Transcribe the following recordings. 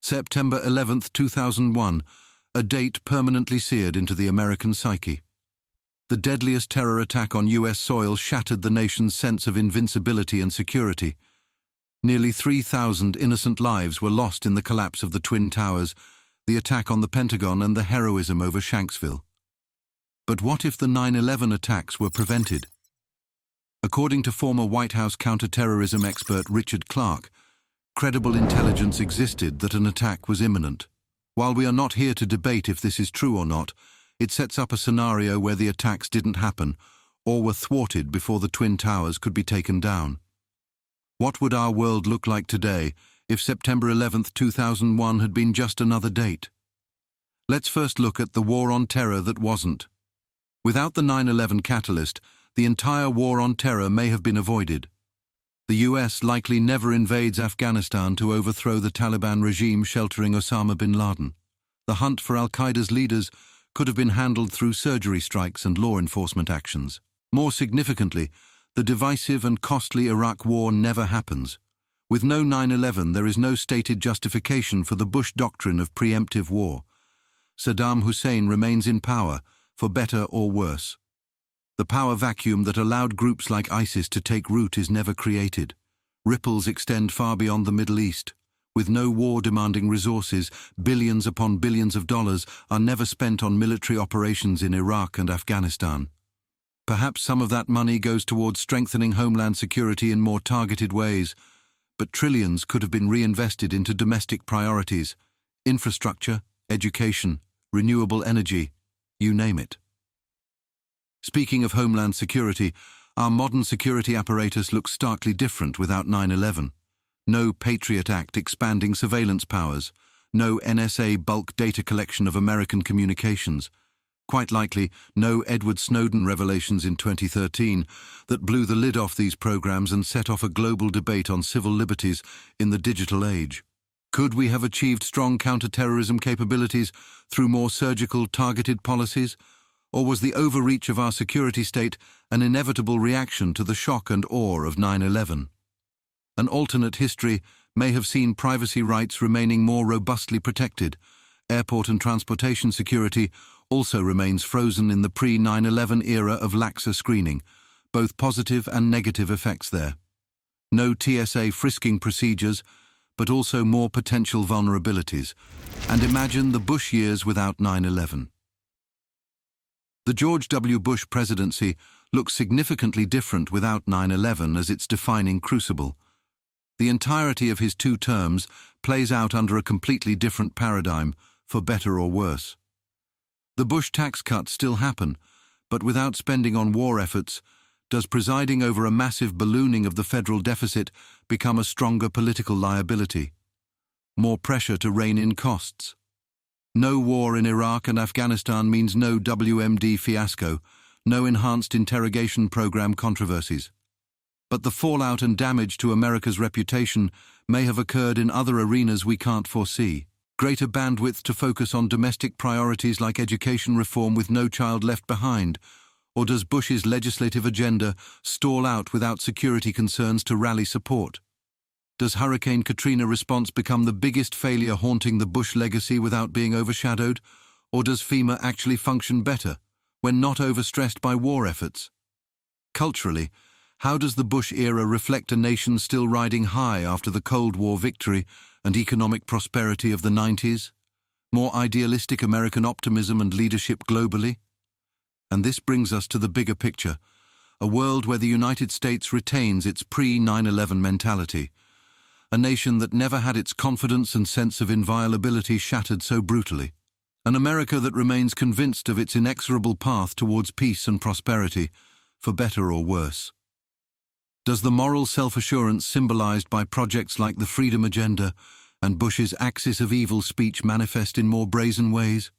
September 11th, 2001, a date permanently seared into the American psyche. The deadliest terror attack on US soil shattered the nation's sense of invincibility and security. Nearly 3,000 innocent lives were lost in the collapse of the Twin Towers, the attack on the Pentagon, and the heroism over Shanksville. But what if the 9/11 attacks were prevented? According to former White House counterterrorism expert Richard Clarke, credible intelligence existed that an attack was imminent. While we are not here to debate if this is true or not, it sets up a scenario where the attacks didn't happen or were thwarted before the Twin Towers could be taken down. What would our world look like today if September 11th, 2001 had been just another date? Let's first look at the war on terror that wasn't. Without the 9/11 catalyst, the entire war on terror may have been avoided. The US likely never invades Afghanistan to overthrow the Taliban regime sheltering Osama bin Laden. The hunt for al-Qaeda's leaders could have been handled through surgery strikes and law enforcement actions. More significantly, the divisive and costly Iraq war never happens. With no 9/11, there is no stated justification for the Bush doctrine of preemptive war. Saddam Hussein remains in power, for better or worse. The power vacuum that allowed groups like ISIS to take root is never created. Ripples extend far beyond the Middle East. With no war demanding resources, billions upon billions of dollars are never spent on military operations in Iraq and Afghanistan. Perhaps some of that money goes towards strengthening homeland security in more targeted ways, but trillions could have been reinvested into domestic priorities: infrastructure, education, renewable energy, you name it. Speaking of homeland security, our modern security apparatus looks starkly different without 9/11. No Patriot Act expanding surveillance powers, no NSA bulk data collection of American communications, quite likely no Edward Snowden revelations in 2013 that blew the lid off these programs and set off a global debate on civil liberties in the digital age. Could we have achieved strong counterterrorism capabilities through more surgical, targeted policies? Or was the overreach of our security state an inevitable reaction to the shock and awe of 9/11? An alternate history may have seen privacy rights remaining more robustly protected. Airport and transportation security also remains frozen in the pre-9/11 era of laxer screening, both positive and negative effects there. No TSA frisking procedures, but also more potential vulnerabilities. And imagine the Bush years without 9/11. The George W. Bush presidency looks significantly different without 9/11 as its defining crucible. The entirety of his 2 terms plays out under a completely different paradigm, for better or worse. The Bush tax cuts still happen, but without spending on war efforts, does presiding over a massive ballooning of the federal deficit become a stronger political liability? More pressure to rein in costs? No war in Iraq and Afghanistan means no WMD fiasco, no enhanced interrogation program controversies. But the fallout and damage to America's reputation may have occurred in other arenas we can't foresee. Greater bandwidth to focus on domestic priorities like education reform with no child left behind, or does Bush's legislative agenda stall out without security concerns to rally support? Does Hurricane Katrina response become the biggest failure haunting the Bush legacy without being overshadowed? Or does FEMA actually function better when not overstressed by war efforts? Culturally, how does the Bush era reflect a nation still riding high after the Cold War victory and economic prosperity of the 90s? More idealistic American optimism and leadership globally? And this brings us to the bigger picture, a world where the United States retains its pre-9/11 mentality, a nation that never had its confidence and sense of inviolability shattered so brutally, an America that remains convinced of its inexorable path towards peace and prosperity, for better or worse. Does the moral self-assurance symbolized by projects like the Freedom Agenda and Bush's axis of evil speech manifest in more brazen ways?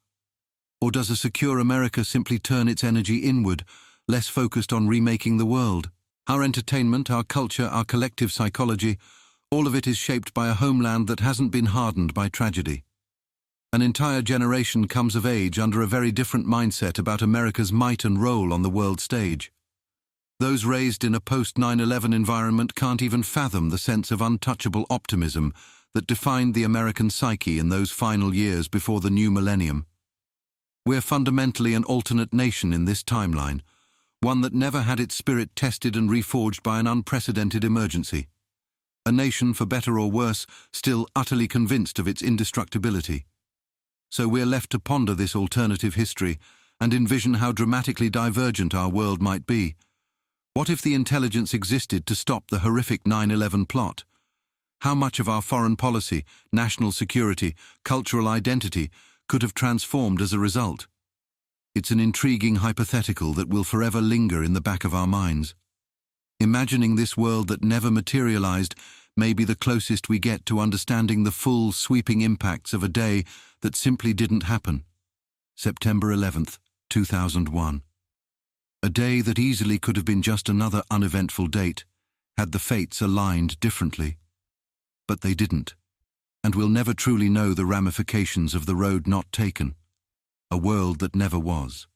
Or does a secure America simply turn its energy inward, less focused on remaking the world? Our entertainment, our culture, our collective psychology, all of it is shaped by a homeland that hasn't been hardened by tragedy. An entire generation comes of age under a very different mindset about America's might and role on the world stage. Those raised in a post-9/11 environment can't even fathom the sense of untouchable optimism that defined the American psyche in those final years before the new millennium. We're fundamentally an alternate nation in this timeline, one that never had its spirit tested and reforged by an unprecedented emergency. A nation, for better or worse, still utterly convinced of its indestructibility. So we're left to ponder this alternative history and envision how dramatically divergent our world might be. What if the intelligence existed to stop the horrific 9/11 plot? How much of our foreign policy, national security, cultural identity could have transformed as a result? It's an intriguing hypothetical that will forever linger in the back of our minds. Imagining this world that never materialized may be the closest we get to understanding the full, sweeping impacts of a day that simply didn't happen. September 11th, 2001. A day that easily could have been just another uneventful date, had the fates aligned differently. But they didn't, and we'll never truly know the ramifications of the road not taken, a world that never was.